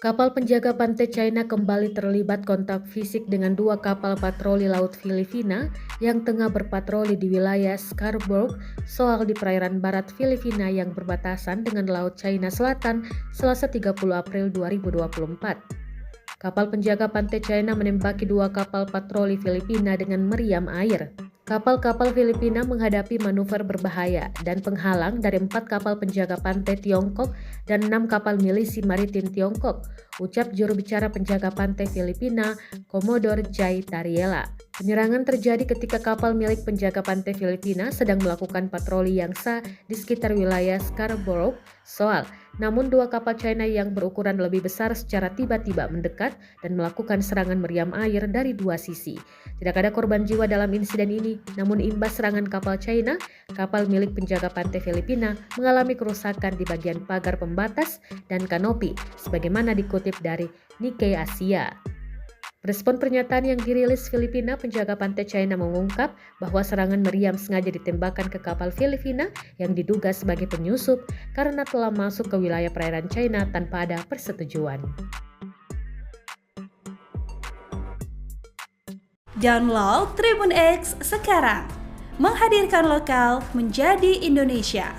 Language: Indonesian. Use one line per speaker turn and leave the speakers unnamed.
Kapal penjaga pantai China kembali terlibat kontak fisik dengan dua kapal patroli laut Filipina yang tengah berpatroli di wilayah Scarborough Shoal di perairan barat Filipina yang berbatasan dengan Laut China Selatan Selasa 30 April 2024. Kapal penjaga pantai China menembaki dua kapal patroli Filipina dengan meriam air. Kapal-kapal Filipina menghadapi manuver berbahaya dan penghalang dari 4 kapal penjaga pantai Tiongkok dan 6 kapal milisi maritim Tiongkok, ucap juru bicara penjaga pantai Filipina, Commodore Jay Tariela. Penyerangan terjadi ketika kapal milik penjaga pantai Filipina sedang melakukan patroli yang sah di sekitar wilayah Scarborough Shoal. Namun dua kapal China yang berukuran lebih besar secara tiba-tiba mendekat dan melakukan serangan meriam air dari dua sisi. Tidak ada korban jiwa dalam insiden ini, namun imbas serangan kapal China, kapal milik penjaga pantai Filipina mengalami kerusakan di bagian pagar pembatas dan kanopi, sebagaimana dikutip dari Nikkei Asia. Respon pernyataan yang dirilis Filipina, penjaga pantai China mengungkap bahwa serangan meriam sengaja ditembakkan ke kapal Filipina yang diduga sebagai penyusup karena telah masuk ke wilayah perairan China tanpa ada persetujuan.
Download Tribun X sekarang, menghadirkan lokal menjadi Indonesia.